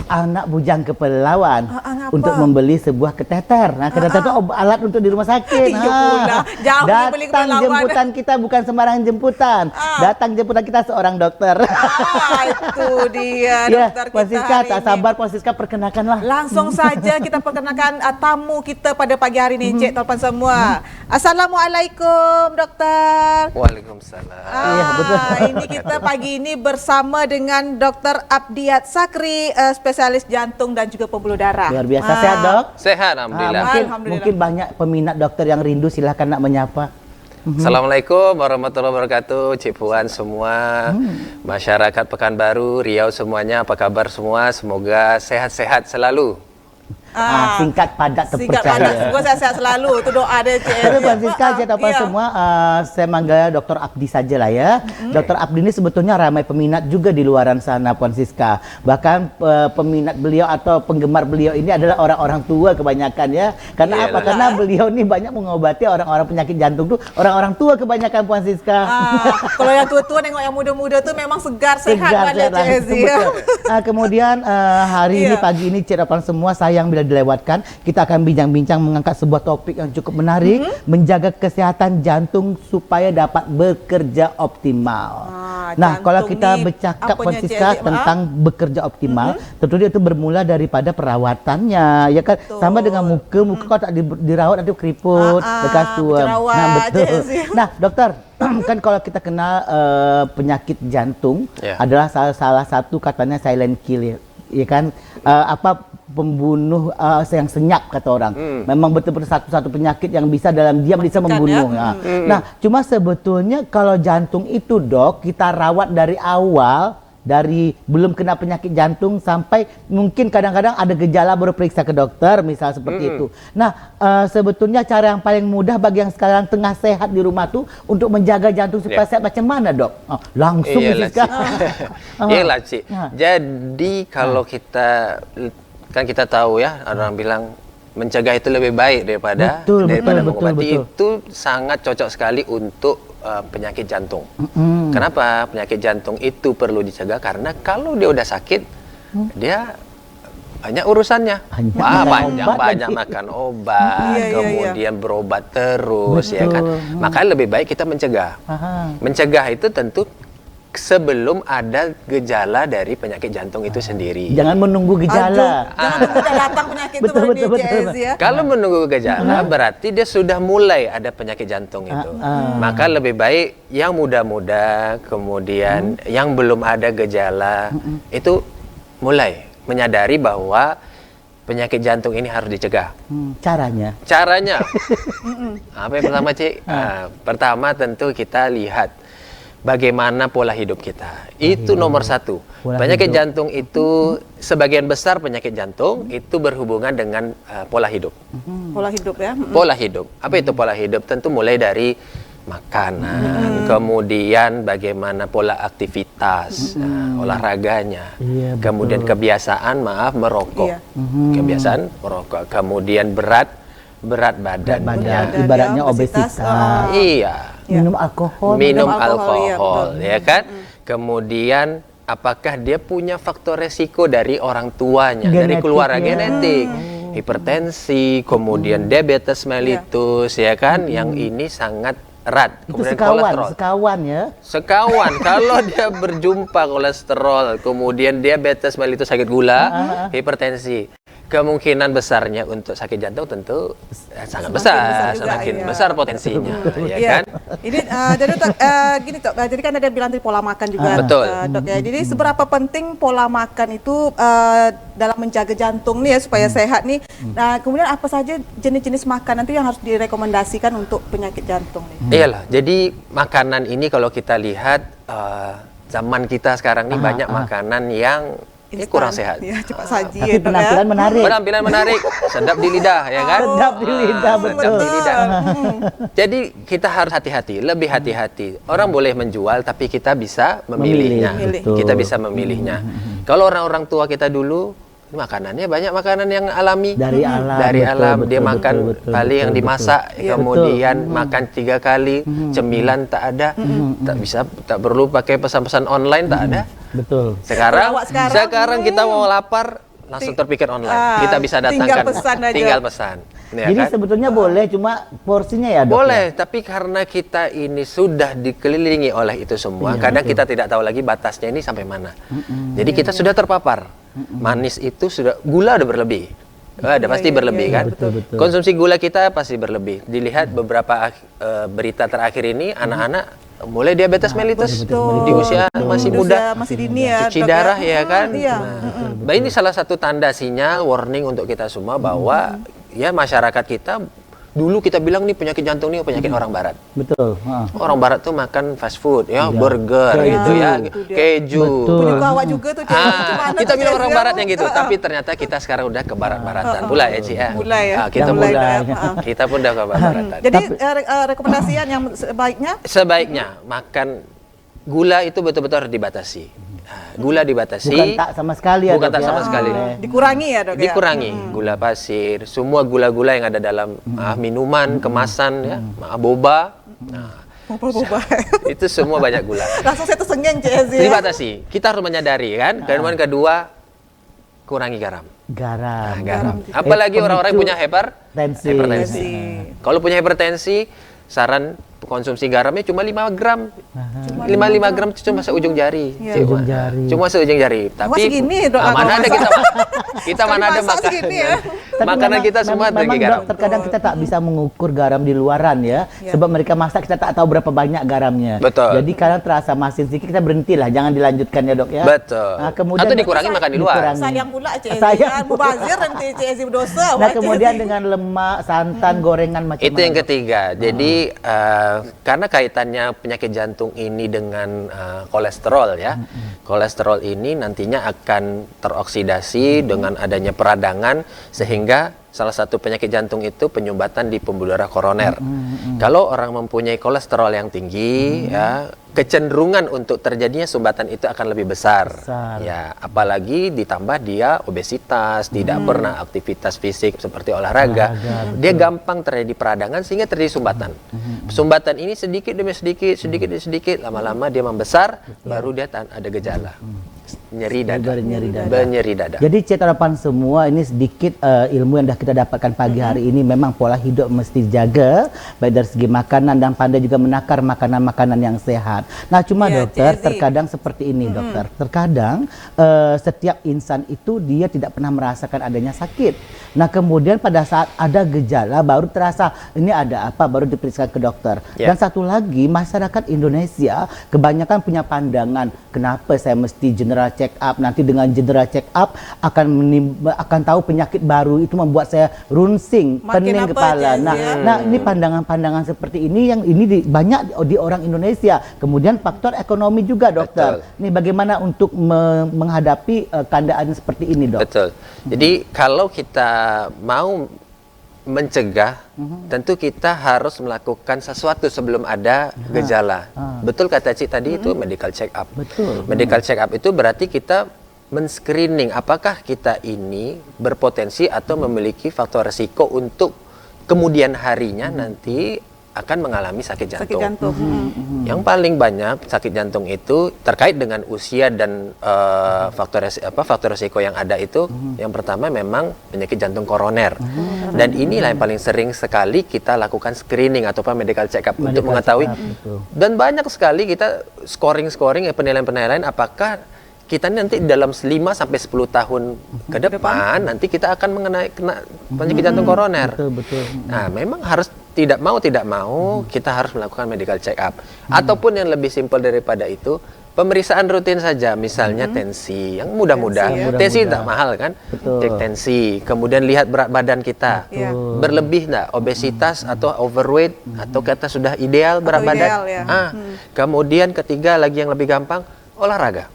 anak bujang kepulauan untuk membeli sebuah kateter. Nah, kateter itu alat untuk di rumah sakit. Iya pula. Jauh dia beli Datang kepulauan. jemputan kita bukan sembarang jemputan. Datang jemputan kita seorang dokter. Itu dia Ya, dokter Puan kita Siska, hari tak ini. sabar Puan Siska, perkenalkanlah. Langsung saja kita perkenalkan tamu kita pada pagi hari ini, Cik Tolpan semua. Assalamualaikum, dokter. Waalaikumsalam. Iya, betul. Ini kita pagi ini bersama dengan Dr. Abdiat Sakri, spesialis jantung dan juga pembuluh darah. Luar biasa, sehat dok? Sehat, alhamdulillah. Alhamdulillah. Mungkin banyak peminat dokter yang rindu, silahkan nak menyapa. Assalamualaikum warahmatullahi wabarakatuh, Cik Puan semua, masyarakat Pekanbaru, Riau semuanya, apa kabar semua? Semoga sehat-sehat selalu. Singkat padat Singkat terpercaya. padat, semoga sehat-sehat selalu. Itu doa dia, Cik. Tapi Puan Siska, Cik Tolpan Iya. semua, saya manggil Dr. Abdi saja lah ya. Dr. Abdi ini sebetulnya ramai peminat juga di luaran sana, Puan Siska. Bahkan peminat beliau atau penggemar beliau ini adalah orang-orang tua kebanyakan ya. Karena Iyalah. apa? Karena beliau ini banyak mengobati orang-orang penyakit jantung tuh orang-orang tua kebanyakan, Puan Siska. Kalau yang tua-tua nengok yang muda-muda tuh memang segar, sehat banget, Cik langsung, Ezi. Ya. betul. Kemudian hari ini, Iya. pagi ini, Cik Tolpan semua, sayang bila dilewatkan. Kita akan bincang-bincang mengangkat sebuah topik yang cukup menarik, menjaga kesehatan jantung supaya dapat bekerja optimal. Nah, kalau jantung kita ni bercakap, Puan apanya, Cik Siska, Aziz? tentang bekerja optimal, tentunya itu bermula daripada perawatannya, ya kan? Betul. Sama dengan muka kau tak dirawat nanti keriput, bekas tua. berjerawat, Nah, betul. Cik Aziz. Nah, dokter, kan kalau kita kenal penyakit jantung Ya. adalah salah satu katanya silent killer, ya kan? Apa pembunuh yang senyap kata orang. Memang betul-betul satu-satu penyakit yang bisa dalam diam bisa membunuh. ya. Nah, cuma sebetulnya kalau jantung itu, dok, kita rawat dari awal, dari belum kena penyakit jantung sampai mungkin kadang-kadang ada gejala baru periksa ke dokter, misal seperti itu. Nah, sebetulnya cara yang paling mudah bagi yang sekarang tengah sehat di rumah tuh untuk menjaga jantung supaya sehat macam mana, dok? Langsung Iyalah, Siska. Iyalah, Cik. Jadi kalau kita tahu ya, orang bilang mencegah itu lebih baik daripada mengobati. Itu sangat cocok sekali untuk penyakit jantung. Kenapa penyakit jantung itu perlu dicegah? Karena kalau dia udah sakit, dia banyak urusannya. Banyak makan obat, kemudian berobat terus, ya kan. Makanya lebih baik kita mencegah. Mencegah itu tentu sebelum ada gejala dari penyakit jantung itu sendiri. Jangan menunggu gejala. Jangan tunggu dia datang penyakit itu baru dia, Cik Ezi, ya. Kalau menunggu gejala berarti dia sudah mulai ada penyakit jantung itu. Maka lebih baik yang muda-muda, kemudian yang belum ada gejala itu mulai menyadari bahwa penyakit jantung ini harus dicegah. Caranya apa yang pertama, Cik? Pertama tentu kita lihat bagaimana pola hidup kita. Itu nomor satu. Penyakit jantung itu, sebagian besar penyakit jantung itu berhubungan dengan pola hidup. Pola hidup ya. Pola hidup. Apa itu pola hidup? Tentu mulai dari makanan, kemudian bagaimana pola aktivitas, olahraganya, kemudian kebiasaan merokok. Kebiasaan merokok. Kemudian berat badan. Ibaratnya obesitas. Iya. Minum alkohol, ya kan? Kemudian apakah dia punya faktor resiko dari orang tuanya, dari keluarga, genetik, hipertensi, kemudian diabetes mellitus, ya kan? Yang ini sangat erat. Itu Kemudian sekawan ya. Sekawan. Kalau dia berjumpa kolesterol, kemudian diabetes mellitus, sakit gula, hipertensi, kemungkinan besarnya untuk sakit jantung tentu sangat besar, semakin besar potensinya, ya kan? Ini jadi gini, Dok, jadi kan ada bilang tadi pola makan juga, Betul. Dok ya. Jadi seberapa penting pola makan itu dalam menjaga jantung nih ya supaya sehat nih. Nah, kemudian apa saja jenis-jenis makanan itu yang harus direkomendasikan untuk penyakit jantung nih? Iyalah, jadi makanan ini kalau kita lihat zaman kita sekarang ini banyak makanan yang ini kurang sehat. Ya, cepat saji. Tapi penampilan menarik. Penampilan menarik, sedap di lidah, ya kan? Sedap di lidah, betul. Sedap di lidah. Jadi kita harus hati-hati, lebih hati-hati. Orang boleh menjual, tapi kita bisa memilihnya. Kita bisa memilihnya. Kalau orang-orang tua kita dulu, makanannya banyak makanan yang alami. Dari alam. Dari alam. Dia makan paling yang dimasak, betul. kemudian makan 3 kali, cemilan tak ada, tak perlu pakai pesan-pesan online, tak ada. Betul. Sekarang kita mau lapar, langsung terpikir online. Kita bisa datangkan. Tinggal pesan aja. Tinggal pesan. Ya Jadi kan? sebetulnya boleh, cuma porsinya ya, Dok. Boleh, tapi karena kita ini sudah dikelilingi oleh itu semua, Iya, kadang betul. kita tidak tahu lagi batasnya ini sampai mana. Jadi kita sudah terpapar. Manis itu sudah, gula udah berlebih. Ada pasti berlebih kan? Betul, betul. Konsumsi gula kita pasti berlebih. Dilihat beberapa berita terakhir ini, anak-anak mulai diabetes mellitus di usia masih muda. Masih dini ya. Cuci Dok, darah ya kan. Iya. Nah, ini salah satu tanda sinyal warning untuk kita semua bahwa ya masyarakat kita dulu kita bilang nih penyakit jantung ini penyakit orang barat. Betul. Orang barat tuh makan fast food ya, Iya. burger Keju. gitu ya, Itu dia. keju. Betul. Punya kawan juga tuh. Cik. Gimana Kita tuh, bilang Cik? orang barat yang gitu, tapi ternyata kita sekarang udah ke barat-baratan pula ya, Ci ya. Mulai ya. Kita Udah pun mulai. kita pun udah ke barat-baratan. Jadi rekomendasian yang sebaiknya Sebaiknya makan gula itu betul-betul harus dibatasi. Nah, gula dibatasi. Bukan tak sama sekali ya, Bukan Dok, tak ya? sama sekali. dikurangi ya, Dok ya. Dikurangi gula pasir, semua gula-gula yang ada dalam minuman, kemasan ya, boba. Nah, Boba-boba. itu semua banyak gula. Langsung saya tersengeng, Cik Ezi. Ya. Dibatasi. Kita harus menyadari kan. Kemudian kedua, kurangi garam. Garam. Nah, garam. Apalagi orang-orang yang punya Tensi. hipertensi. Kalau punya hipertensi, saran konsumsi garamnya cuma 5 gram. 5 gram itu cuma seujung jari. Iya. Cuma, Ujung jari. Cuma seujung jari. Tapi segini, Dok, mana ada kalau kita kita mana ada masak makan. segini ya. Tapi Makanan memang- kita semua memang, tinggi garam. Dok, terkadang kita tak bisa mengukur garam di luaran ya. Ya. Sebab mereka masak kita tak tahu berapa banyak garamnya. Betul. Jadi kadang terasa masin sedikit kita berhentilah, jangan dilanjutkan ya, Dok ya. Betul. Nah, kemudian Atau dikurangi makan di luar. dikurangi. Sayang pula Cik Ezi. Sayang. Kan mubazir nanti Cik Ezi berdosa. Nah, kemudian dengan lemak, santan, gorengan macam Itu yang mana, Dok? ketiga. Jadi karena kaitannya penyakit jantung ini dengan kolesterol ya. Kolesterol ini nantinya akan teroksidasi dengan adanya peradangan sehingga salah satu penyakit jantung itu penyumbatan di pembuluh darah koroner. Kalau orang mempunyai kolesterol yang tinggi ya, kecenderungan untuk terjadinya sumbatan itu akan lebih besar. Ya, apalagi ditambah dia obesitas, tidak pernah aktivitas fisik seperti olahraga. Dia gampang terjadi peradangan sehingga terjadi sumbatan. Sumbatan ini sedikit demi sedikit, sedikit demi sedikit, lama-lama dia membesar, baru dia ada gejala. Nyeri dada. Nyeri dada. Jadi catatan semua ini sedikit ilmu yang dah kita dapatkan pagi hari ini. Memang pola hidup mesti dijaga, baik dari segi makanan dan pandai juga menakar makanan-makanan yang sehat. Nah, cuma Ya, dokter, Cik Ezi. terkadang seperti ini dokter. Terkadang setiap insan itu dia tidak pernah merasakan adanya sakit. Nah, kemudian pada saat ada gejala baru terasa ini ada apa, baru diperiksa ke dokter. Ya. Dan satu lagi, masyarakat Indonesia kebanyakan punya pandangan kenapa saya mesti general check up, nanti dengan general check up akan tahu penyakit baru itu membuat saya runsing, Makin pening apa kepala. aja, Nah, ya. nah ini pandangan-pandangan seperti ini yang ini banyak di orang Indonesia. Kemudian faktor ekonomi juga, dokter. Betul. Ini bagaimana untuk menghadapi keadaan seperti ini, dok? Betul. Jadi kalau kita mau mencegah, tentu kita harus melakukan sesuatu sebelum ada gejala. Betul kata Cik tadi itu medical check up. Betul. Medical check up itu berarti kita men-screening apakah kita ini berpotensi atau memiliki faktor resiko untuk kemudian harinya nanti akan mengalami sakit jantung. Sakit jantung. Yang paling banyak sakit jantung itu terkait dengan usia dan faktor resiko yang ada itu. Yang pertama memang penyakit jantung koroner. Dan inilah yang paling sering sekali kita lakukan screening atau medical check up untuk mengetahui. Betul. Dan banyak sekali kita scoring penilaian-penilaian apakah kita nanti dalam 5 sampai 10 tahun ke depan nanti kita akan kena penyakit jantung koroner. Betul. Nah, memang harus tidak mau kita harus melakukan medical check up. Ataupun yang lebih simpel daripada itu, pemeriksaan rutin saja, misalnya tensi yang mudah-mudah. Tensi tidak mahal kan? Betul. Cek tensi, kemudian lihat berat badan kita. Iya. Berlebih enggak? Obesitas atau overweight atau kita sudah ideal berat Atau badan. ideal, ya. Kemudian ketiga lagi yang lebih gampang, olahraga.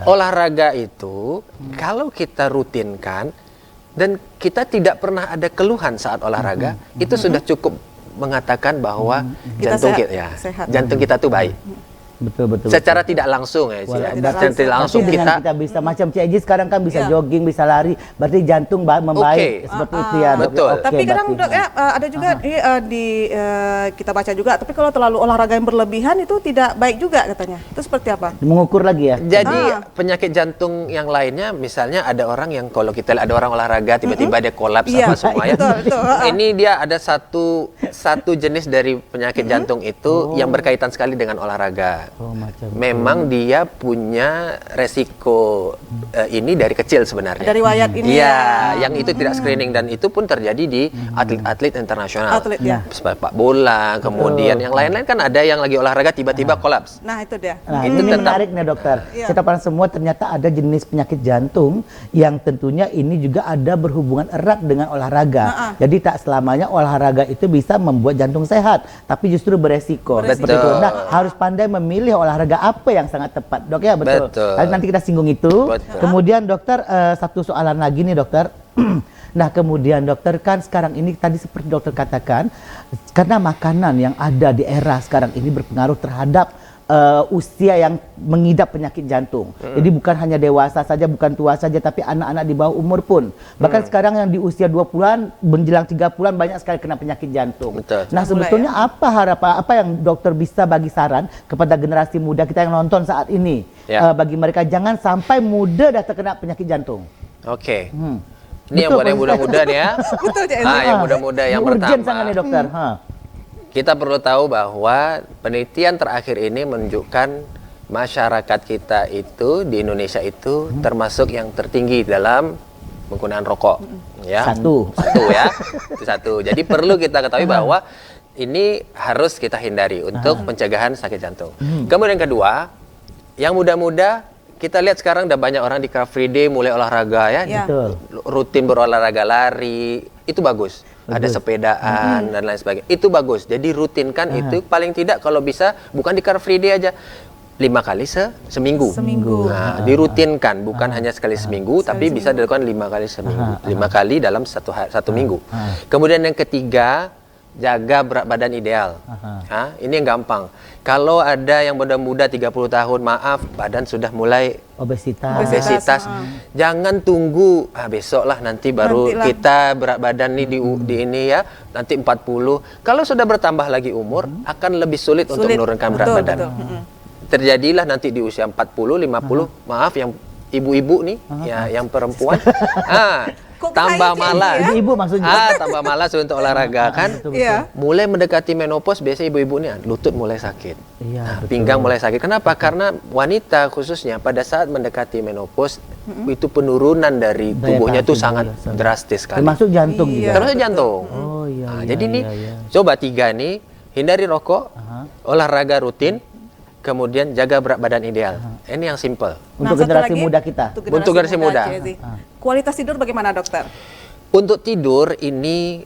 Olahraga itu kalau kita rutinkan dan kita tidak pernah ada keluhan saat olahraga, itu sudah cukup mengatakan bahwa Kita jantung sehat, kita sehat. jantung kita tuh baik. Betul. Secara tidak langsung ya, Ci. Secara tidak langsung Tapi dengan kita bisa macam Cik Eji sekarang kan bisa jogging, bisa lari, berarti jantung membaik seperti itu ya. Dok. Betul. Tapi kadang Dok ya ada juga kita baca juga, tapi kalau terlalu olahraga yang berlebihan itu tidak baik juga katanya. Itu seperti apa? Mengukur lagi ya. Jadi penyakit jantung yang lainnya, misalnya ada orang yang kalau kita lihat ada orang olahraga tiba-tiba dia kolaps apa semua ya. Betul. Ini dia ada satu jenis dari penyakit jantung itu yang berkaitan sekali dengan olahraga. Memang dia punya resiko ini dari kecil sebenarnya. Dari riwayat ini. Iya, yang itu tidak screening dan itu pun terjadi di atlet-atlet internasional. Atlet ya. Sepak bola, kemudian yang lain-lain kan ada yang lagi olahraga tiba-tiba kolaps. Nah, itu dia. Nah, Itu ini tetap- menarik nih dokter. Kita paham semua ternyata ada jenis penyakit jantung yang tentunya ini juga ada berhubungan erat dengan olahraga. Jadi tak selamanya olahraga itu bisa membuat jantung sehat, tapi justru beresiko. Seperti itu. Nah, harus pandai memilih olahraga apa yang sangat tepat, Dok ya, betul. Nanti kita singgung itu. Kemudian dokter, satu soalan lagi nih dokter. Nah, kemudian dokter kan sekarang ini tadi seperti dokter katakan, karena makanan yang ada di era sekarang ini berpengaruh terhadap usia yang mengidap penyakit jantung. Jadi bukan hanya dewasa saja, bukan tua saja, tapi anak-anak di bawah umur pun. Bahkan sekarang yang di usia 20-an, menjelang 30-an banyak sekali kena penyakit jantung. Betul. Nah, sebetulnya apa harapan, apa yang dokter bisa bagi saran kepada generasi muda kita yang nonton saat ini? Bagi mereka jangan sampai muda dah terkena penyakit jantung. Oke. Ini yang buat yang muda-muda nih ya. Betul, Cik. Yang muda-muda yang Urgent pertama. sangat nih dokter. Kita perlu tahu bahwa penelitian terakhir ini menunjukkan masyarakat kita itu di Indonesia itu termasuk yang tertinggi dalam penggunaan rokok. Ya. Satu ya. Itu satu. Jadi perlu kita ketahui bahwa ini harus kita hindari untuk pencegahan sakit jantung. Kemudian yang kedua, yang muda-muda kita lihat sekarang udah banyak orang di Car Free Day mulai olahraga ya. Betul. Rutin berolahraga lari, itu bagus. Ada sepedaan dan lain sebagainya. Itu bagus. Jadi rutinkan itu paling tidak kalau bisa bukan di Car Free Day aja. 5 kali seminggu. Nah, dirutinkan bukan hanya sekali seminggu tapi bisa dilakukan 5 kali seminggu. 5 kali dalam satu minggu. Kemudian yang ketiga, jaga berat badan ideal. Ini yang gampang. Kalau ada yang muda-muda 30 tahun, maaf, badan sudah mulai obesitas. Jangan tunggu besok lah nanti baru kita berat badan nih di ini ya, nanti 40. Kalau sudah bertambah lagi umur, akan lebih sulit untuk menurunkan berat badan. Terjadilah nanti di usia 40, 50, maaf yang ibu-ibu nih, yang perempuan. Tambah malas. Ibu maksudnya. Tambah malas untuk olahraga kan. Mulai mendekati menopause biasanya ibu-ibu nih lutut mulai sakit. Pinggang mulai sakit. Kenapa? Karena wanita khususnya pada saat mendekati menopause itu penurunan dari tubuhnya itu sangat drastis sekali. Termasuk jantung juga. Termasuk jantung. Jadi nih coba 3 nih, hindari rokok, olahraga rutin, kemudian jaga berat badan ideal. Ini yang simple. Untuk generasi muda kita. Untuk generasi muda. Kualitas tidur bagaimana dokter? Untuk tidur ini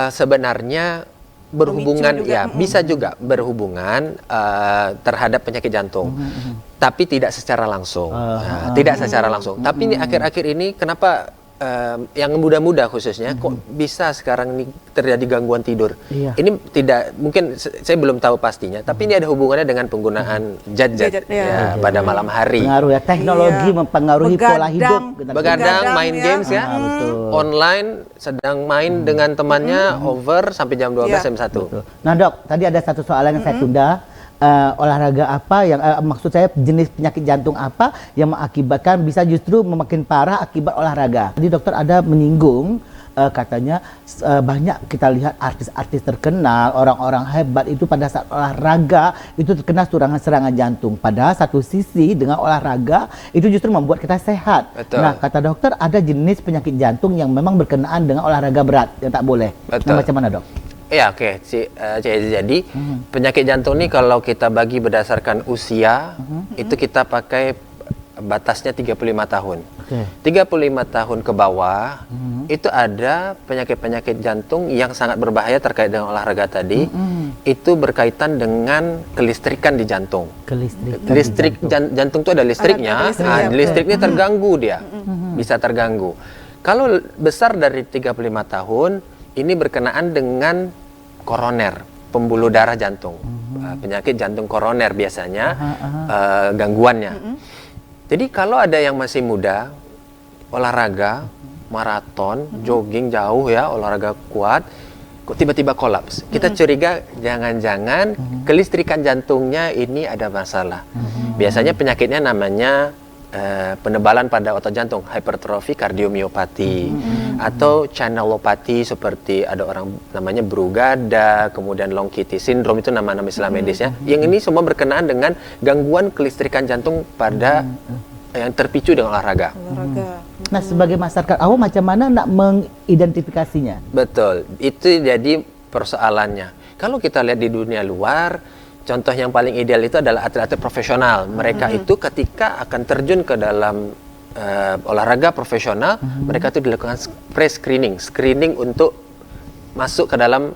sebenarnya berhubungan bisa juga berhubungan terhadap penyakit jantung. Tapi tidak secara langsung. Tidak secara langsung. Tapi ini akhir-akhir ini kenapa yang muda-muda khususnya kok bisa sekarang ini terjadi gangguan tidur. Ini tidak mungkin saya belum tahu pastinya, tapi ini ada hubungannya dengan penggunaan gadget pada malam hari. Pengaruh ya, teknologi mempengaruhi pola hidup. Begadang, main games ya. Online sedang main dengan temannya over sampai jam 12 jam 1. Nah, Dok, tadi ada satu soalan yang saya tunda. Olahraga apa yang maksud saya jenis penyakit jantung apa yang mengakibatkan bisa justru memakin parah akibat olahraga. Jadi dokter ada menyinggung katanya banyak kita lihat artis-artis terkenal, orang-orang hebat itu pada saat olahraga itu terkena serangan jantung. Padahal satu sisi dengan olahraga itu justru membuat kita sehat. Betul. Nah, kata dokter ada jenis penyakit jantung yang memang berkenaan dengan olahraga berat yang tak boleh. Nah, macam mana, Dok? Ya, oke. Jadi penyakit jantung ini kalau kita bagi berdasarkan usia itu kita pakai batasnya 35 tahun. 35 tahun ke bawah itu ada penyakit-penyakit jantung yang sangat berbahaya terkait dengan olahraga tadi. Itu berkaitan dengan kelistrikan di jantung. Listrik jantung itu ada listriknya. Listriknya terganggu dia. Bisa terganggu. Kalau besar dari 35 tahun ini berkenaan dengan koroner, pembuluh darah jantung. penyakit jantung koroner biasanya gangguannya. Jadi kalau ada yang masih muda, olahraga, maraton, jogging jauh ya, olahraga kuat, kok tiba-tiba kolaps. Kita curiga jangan-jangan kelistrikan jantungnya ini ada masalah. Biasanya penyakitnya namanya penebalan pada otot jantung, hipertrofi kardiomiopati, atau channelopati seperti ada orang namanya Brugada, kemudian long QT syndrome, itu nama-nama istilah medisnya. Yang ini semua berkenaan dengan gangguan kelistrikan jantung pada yang terpicu dengan olahraga. Nah, sebagai masyarakat awam macam mana nak mengidentifikasinya? Betul, itu jadi persoalannya. Kalau kita lihat di dunia luar, contoh yang paling ideal itu adalah atlet-atlet profesional. Mereka itu ketika akan terjun ke dalam olahraga profesional, mereka itu dilakukan screening untuk masuk ke dalam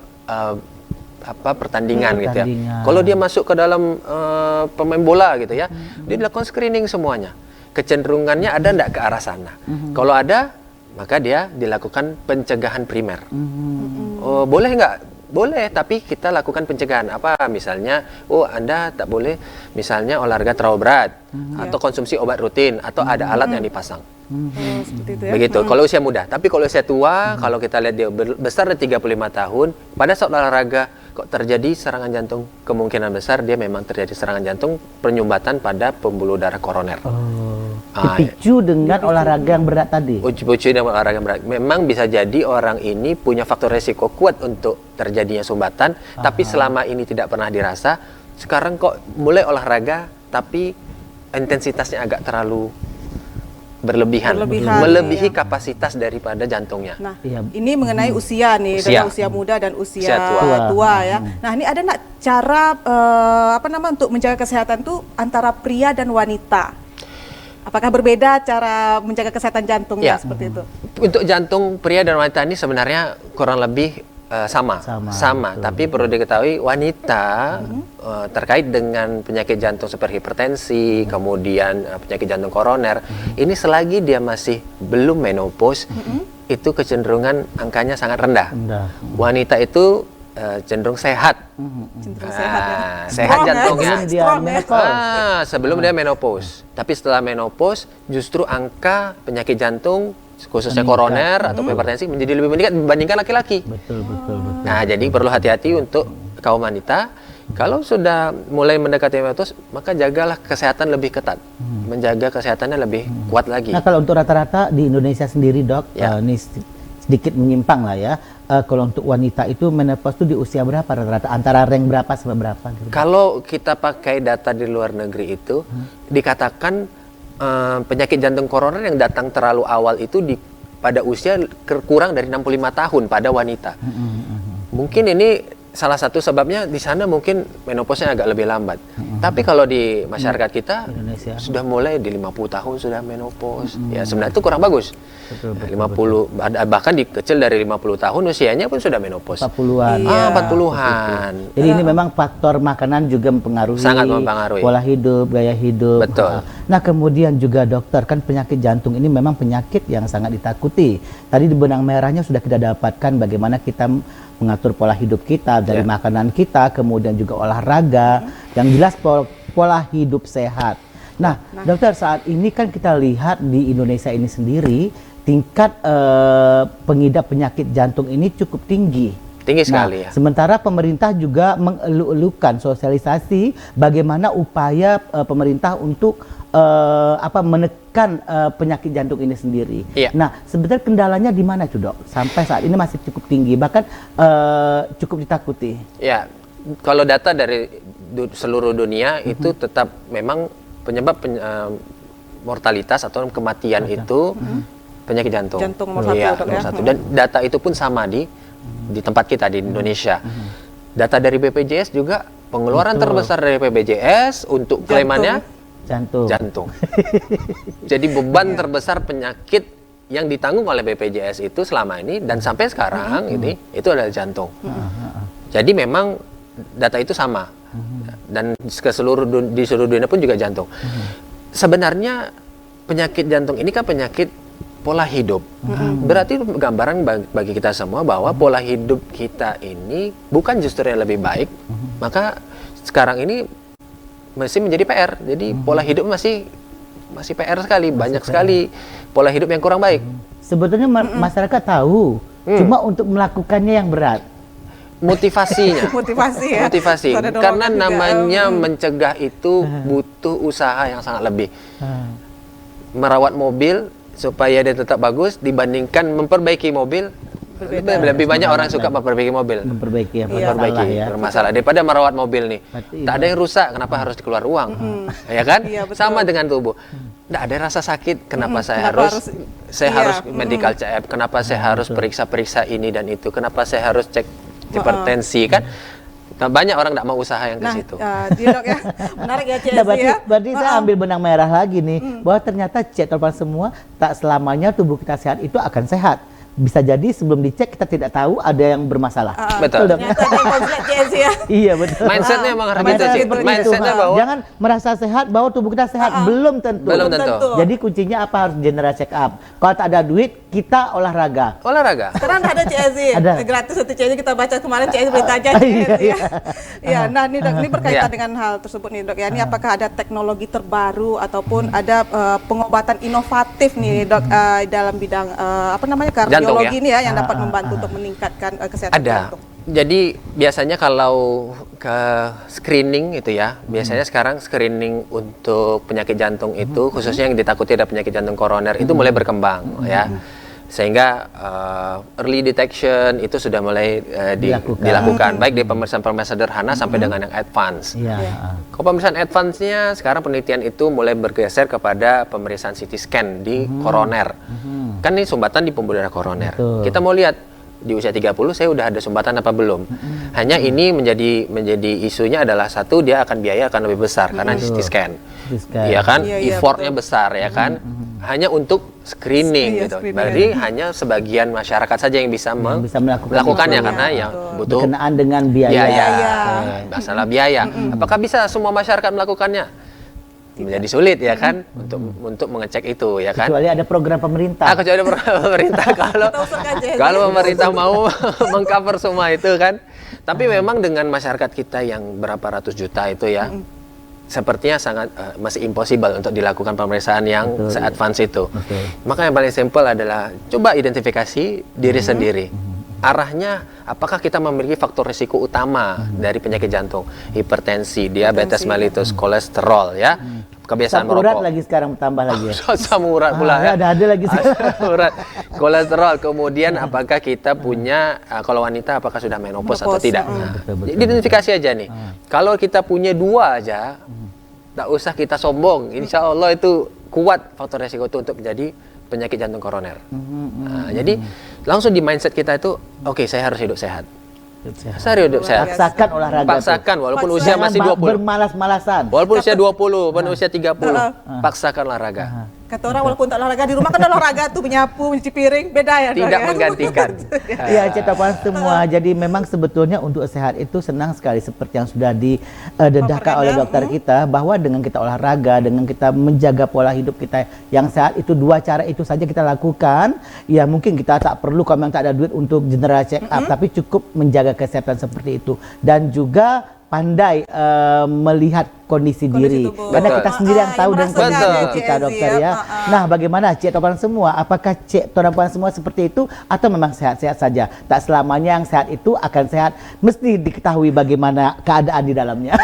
pertandingan gitu ya. Kalau dia masuk ke dalam pemain bola gitu ya, dia dilakukan screening semuanya. Kecenderungannya ada enggak ke arah sana. Kalau ada, maka dia dilakukan pencegahan primer. Oh, boleh enggak? Boleh, tapi kita lakukan pencegahan. Apa misalnya, Anda tak boleh misalnya olahraga terlalu berat, atau konsumsi obat rutin, atau ada alat yang dipasang. Seperti itu ya. Begitu, kalau usia muda. Tapi kalau usia tua, kalau kita lihat dia besar dari 35 tahun, pada saat olahraga kok terjadi serangan jantung, kemungkinan besar dia memang terjadi serangan jantung penyumbatan pada pembuluh darah koroner. Dipicu dengan olahraga yang berat tadi. Dipicu dengan olahraga yang berat. Memang bisa jadi orang ini punya faktor resiko kuat untuk terjadinya sumbatan, tapi selama ini tidak pernah dirasa. Sekarang kok mulai olahraga, tapi intensitasnya agak terlalu berlebihan, melebihi kapasitas daripada jantungnya. Nah, ini mengenai usia nih, dari usia muda dan usia tua ya. Nah, ini ada nggak cara untuk menjaga kesehatan tuh antara pria dan wanita? Apakah berbeda cara menjaga kesehatan jantungnya seperti itu? Untuk jantung pria dan wanita ini sebenarnya kurang lebih sama. Tapi perlu diketahui wanita terkait dengan penyakit jantung seperti hipertensi, kemudian penyakit jantung koroner, ini selagi dia masih belum menopause, itu kecenderungan angkanya sangat rendah. Wanita itu cenderung sehat. Sehat jantungnya. Sebelum dia menopause. Tapi setelah menopause, justru angka penyakit jantung khususnya koroner atau hipertensi menjadi lebih meningkat dibandingkan laki-laki. Betul. Nah, jadi perlu hati-hati untuk kaum wanita. Kalau sudah mulai mendekati menopause, maka jagalah kesehatan lebih ketat. Menjaga kesehatannya lebih kuat lagi. Nah, kalau untuk rata-rata di Indonesia sendiri, Dok, ini sedikit menyimpang lah ya. Kalau untuk wanita itu menopause itu di usia berapa rata-rata? Antara rank berapa sampai berapa? Kalau kita pakai data di luar negeri itu, dikatakan penyakit jantung koroner yang datang terlalu awal itu pada usia kurang dari 65 tahun pada wanita. Mungkin ini salah satu sebabnya di sana mungkin menopause-nya agak lebih lambat. Tapi kalau di masyarakat kita Indonesia sudah mulai di 50 tahun sudah menopause. Ya sebenarnya itu kurang bagus. 50 bahkan di kecil dari 50 tahun usianya pun sudah menopause. 40-an. 40-an. Jadi ini memang faktor makanan juga mempengaruhi. Sangat mempengaruhi. Pola hidup, gaya hidup. Betul. Nah, kemudian juga dokter, kan penyakit jantung ini memang penyakit yang sangat ditakuti. Tadi di benang merahnya sudah kita dapatkan bagaimana kita mengatur pola hidup kita dari makanan kita, kemudian juga olahraga, yang jelas pola hidup sehat. Nah, dokter, saat ini kan kita lihat di Indonesia ini sendiri tingkat pengidap penyakit jantung ini cukup tinggi. Tinggi sekali ya. Sementara pemerintah juga mengeluh-elukan sosialisasi bagaimana upaya pemerintah untuk menekan penyakit jantung ini sendiri. Nah, sebenarnya kendalanya di mana, Dok? Sampai saat ini masih cukup tinggi, bahkan cukup ditakuti. Ya, kalau data dari seluruh dunia itu tetap memang penyebab mortalitas atau kematian itu penyakit jantung. Jantung nomor satu. Dan data itu pun sama di tempat kita di Indonesia. Data dari BPJS juga pengeluaran terbesar dari BPJS untuk klaimannya jantung. Jadi beban terbesar penyakit yang ditanggung oleh BPJS itu selama ini dan sampai sekarang ini itu adalah jantung. Jadi memang data itu sama dan di seluruh dunia pun juga jantung. Sebenarnya penyakit jantung ini kan penyakit pola hidup. Berarti gambaran bagi kita semua bahwa pola hidup kita ini bukan justru yang lebih baik, maka sekarang ini masih menjadi PR. Jadi pola hidup masih PR sekali, banyak sekali pola hidup yang kurang baik. Sebetulnya masyarakat tahu, cuma untuk melakukannya yang berat. Motivasinya. Motivasi. Karena namanya mencegah itu butuh usaha yang sangat lebih. Merawat mobil supaya dia tetap bagus dibandingkan memperbaiki mobil. Lebih banyak orang suka memperbaiki mobil. Memperbaiki bermasalah daripada merawat mobil nih. Tak ada yang rusak, kenapa harus dikeluar uang? Ya kan? Sama dengan tubuh. Tidak ada rasa sakit, kenapa saya harus medical check up? Kenapa saya harus periksa ini dan itu? Kenapa saya harus cek hipertensi kan? Nah, banyak orang tidak mau usaha yang ke situ. Dok ya, menarik ya CSI berarti saya ambil benang merah lagi nih, bahwa ternyata cek teman semua tak selamanya tubuh kita sehat itu akan sehat. Bisa jadi sebelum dicek kita tidak tahu ada yang bermasalah. Betul. Iya betul. Mindsetnya emang harus gitu. Mindsetnya bahwa jangan merasa sehat bahwa tubuh kita sehat, belum tentu. Belum tentu. Jadi kuncinya apa? Harus general check up. Kalau tak ada duit, kita olahraga. Sekarang ada CSI, gratis untuk CSI, kita baca kemarin CSI berita aja. Iya. Nah ini dok, ini berkaitan dengan hal tersebut nih dok ya. Ini apakah ada teknologi terbaru ataupun ada pengobatan inovatif nih dok dalam bidang kardiologi ini ya yang dapat membantu untuk meningkatkan kesehatan jantung? Jadi biasanya kalau ke screening itu ya, biasanya sekarang screening untuk penyakit jantung itu, khususnya yang ditakuti ada penyakit jantung koroner itu mulai berkembang ya. Sehingga early detection itu sudah mulai dilakukan baik di pemeriksaan sederhana sampai dengan yang advance. Kalau pemeriksaan advance-nya sekarang penelitian itu mulai bergeser kepada pemeriksaan CT scan di koroner. Kan ini sumbatan di pembuluh darah koroner. Kita mau lihat di usia 30 saya udah ada sumbatan apa belum. Hanya ini menjadi isunya adalah satu, dia akan biaya akan lebih besar karena CT scan. Iya kan? Effortnya besar ya kan? Hanya untuk screening gitu. Berarti hanya sebagian masyarakat saja yang bisa melakukannya karena yang butuh berkenaan dengan biaya. Masalah biaya. Apakah bisa semua masyarakat melakukannya? Menjadi sulit ya kan untuk mengecek itu ya kan. Kecuali ada program pemerintah. Kecuali ada program pemerintah kalau pemerintah mau mengcover semua itu kan. Tapi memang dengan masyarakat kita yang berapa ratus juta itu ya, sepertinya sangat masih impossible untuk dilakukan pemeriksaan yang se-advance itu. Maka yang paling simple adalah coba identifikasi diri sendiri. Arahnya, apakah kita memiliki faktor risiko utama dari penyakit jantung, hipertensi, diabetes mellitus, kolesterol ya, kebiasaan merokok. Lagi sekarang tambah lagi. Asam urat pula ya. Ada lagi. Urat, kolesterol, kemudian apakah kita punya, kalau wanita apakah sudah menopause atau tidak. Identifikasi aja nih. Kalau kita punya 2 aja, tak usah kita sombong. Insya Allah itu kuat faktor risiko itu untuk menjadi penyakit jantung koroner. Jadi langsung di mindset kita itu, oke, saya harus hidup sehat. Saya hidup sehat. Paksakan olahraga. Paksakan walaupun usia masih 20. Bermalas-malasan. Walaupun usia 20, walaupun usia 30, paksakan olahraga. Kata orang walaupun tak olahraga di rumah kan olahraga tuh, menyapu, mencuci piring, beda ya. Tidak menggantikan. Iya, cetapan semua. Jadi memang sebetulnya untuk sehat itu senang sekali seperti yang sudah didedahkan oleh dokter kita, bahwa dengan kita olahraga, dengan kita menjaga pola hidup kita yang sehat, itu 2 cara itu saja kita lakukan. Ya mungkin kita tak perlu kalau memang tak ada duit untuk general check up, tapi cukup menjaga kesehatan seperti itu dan juga pandai melihat kondisi diri tubuh. Karena kita sendiri yang tahu dan kondisi kita dokter ya. Nah, bagaimana cek topan semua? Apakah cek topan semua seperti itu atau memang sehat-sehat saja? Tak selamanya yang sehat itu akan sehat. Mesti diketahui bagaimana keadaan di dalamnya.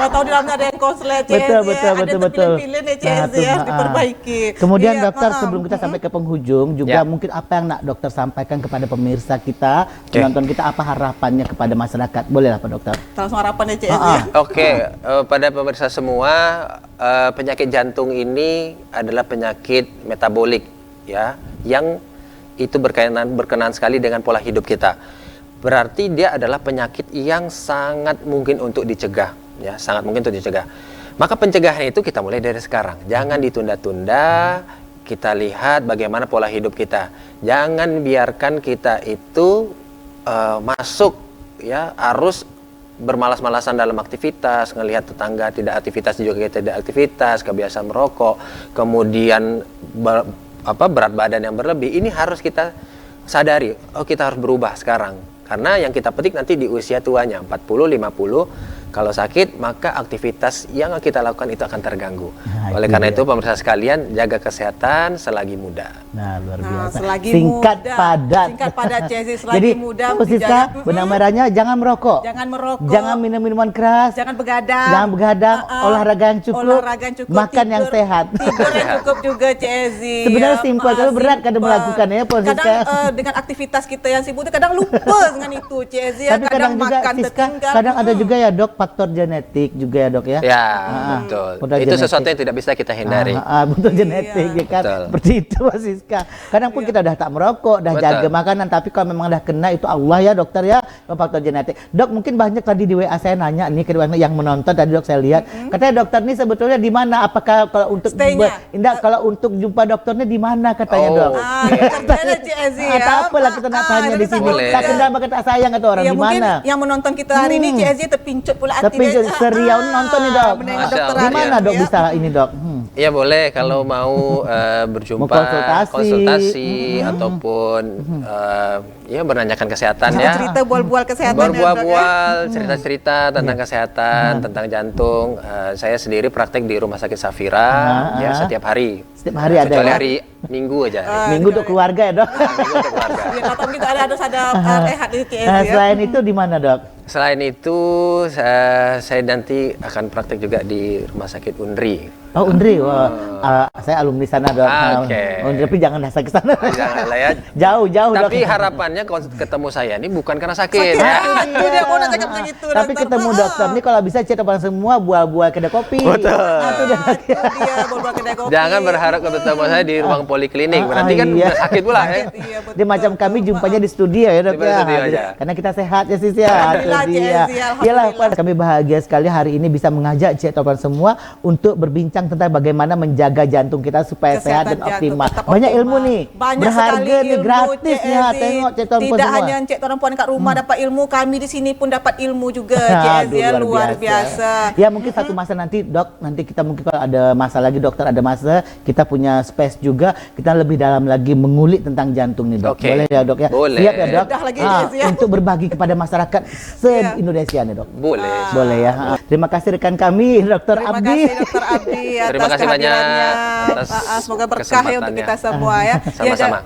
Mau tahu di dalamnya ada yang konslet, betul. Ada diperbaiki. Kemudian dokter, sebelum kita sampai ke penghujung juga mungkin apa yang nak dokter sampaikan kepada pemirsa kita, penonton kita, apa harapannya kepada masyarakat? Bolehlah Pak Dokter. Langsung harapannya CS. Oke, pada pemirsa semua, penyakit jantung ini adalah penyakit metabolik ya, yang itu berkenaan sekali dengan pola hidup kita. Berarti dia adalah penyakit yang sangat mungkin untuk dicegah ya, sangat mungkin untuk dicegah. Maka pencegahan itu kita mulai dari sekarang. Jangan ditunda-tunda. Kita lihat bagaimana pola hidup kita. Jangan biarkan kita itu masuk ya arus bermalas-malasan dalam aktivitas, ngelihat tetangga tidak aktivitas juga kita tidak aktivitas, kebiasaan merokok, kemudian berat badan yang berlebih. Ini harus kita sadari, kita harus berubah sekarang. Karena yang kita petik nanti di usia tuanya 40, 50, Kalau sakit, maka aktivitas yang kita lakukan itu akan terganggu. Nah, Oleh itu karena dia. itu, pemirsa sekalian, jaga kesehatan selagi muda. Nah, luar Nah, biasa. selagi Singkat muda. padat. Singkat padat, Cezi. Selagi Jadi, muda, Bu Siska, dijaga. benang merahnya jangan merokok. Jangan merokok. Jangan minum minuman keras. Jangan begadang. Jangan begadang, olahraga yang cukup, Olahraga yang cukup, makan yang tidur- sehat. Tidur yang cukup juga, Cezi. Sebenarnya simpel, tapi berat kadang melakukannya ya, Bu Siska. Kadang dengan aktivitas kita yang sibuk itu kadang lupa dengan itu, Cezi. Tapi kadang juga makan Siska, tertinggal. kadang ada juga ya dok faktor genetik juga ya dok ya. Ya, faktor betul. Itu genetik. sesuatu yang tidak bisa kita hindari. Faktor genetik ya kan. Betul. Seperti itu Mas Siska. Kadang pun kita udah tak merokok, dah Betul. jaga makanan, tapi kalau memang dah kena itu Allah ya dokter ya, faktor genetik. Dok mungkin banyak tadi di WA saya nanya nih ke yang menonton tadi dok saya lihat, katanya dokter nih sebetulnya di mana? Apakah kalau untuk Stay-nya? kalau untuk jumpa dokternya di mana katanya Oh, dok? Kerjanya Cezi ya. Tak apalah kita nak tanya di sini. Boleh. Tak kenal maka tak sayang kata orang Ya di mungkin mana? yang menonton kita hari ini Cezi terpincut pula hati Tapi dia. seriau nonton nih dok. Menengok Masya dokter Allah. Di mana Arif, dok ya. bisa ini dok? Ya boleh kalau mau berjumpa, Mau konsultasi. ataupun ya menanyakan kesehatan Jangan ya. cerita bual-bual kesehatan ya, Dok, ya. Berbual-bual, cerita-cerita tentang kesehatan, tentang jantung. Saya sendiri praktek di Rumah Sakit Safira ya setiap hari. Setiap hari ada Kecuali ya? hari Minggu aja. Minggu untuk keluarga ya dok. Minggu untuk keluarga. Biar datang gitu harus ada rehat di Cezi Nah, ya. selain itu di mana dok? Selain itu, saya nanti akan praktek juga di Rumah Sakit Unri. Oh Undri, wah, saya alumni sana dok. Oke. Undri, tapi jangan dasar ke sana. Janganlah ya. Jauh-jauh dok. Tapi harapannya kalau ketemu saya ini bukan karena sakit. Itu dia mau nak cakap begitu. Tapi dokter. ketemu dokter nih kalau bisa cek depan semua buah-buah kedai kopi. Betul. Itu dia. Itu dia bual-bual kedai kopi. Jangan berharap ketemu saya di ruang poliklinik. Nanti kan iya. udah sakit pula ya. Iya, betul. Dia macam kami jumpanya di studio ya dok Di ya. studio aja. Karena kita sehat ya sis ya. Alhamdulillah, Itu Cik dia. Ezi, alhamdulillah. Iyalah Pak, kami bahagia sekali hari ini bisa mengajak Cik Topan semua untuk berbincang tentang bagaimana menjaga jantung kita supaya sehat dan Kesehatan jantung optimal. tetap Banyak optimal. ilmu nih. Banyak Berharga sekali nih, ilmu, gratis Cik nih. Ha, Ezi. tengok Cik Topan Tidak semua. hanya Cik Tuan Puan kat rumah dapat ilmu, kami di sini pun dapat ilmu juga. Cik Ezi ya, Aduh, luar biasa. Ya mungkin satu masa nanti dok, nanti kita mungkin kalau ada masa lagi dokter ada masa kita punya space juga kita lebih dalam lagi mengulik tentang jantung nih dok. Oke. Boleh ya dok ya? Boleh. Siap ya dok? Dah lagi, Jess, ya. Untuk berbagi kepada masyarakat se-Indonesia nih dok. Boleh. Boleh ya. Terima kasih rekan kami Dokter Terima Abdi. kasih Dokter Abdi atas Terima kasih banyak kehadirannya. atas Semoga berkah ya untuk kesempatannya. kita semua ya. Sama-sama.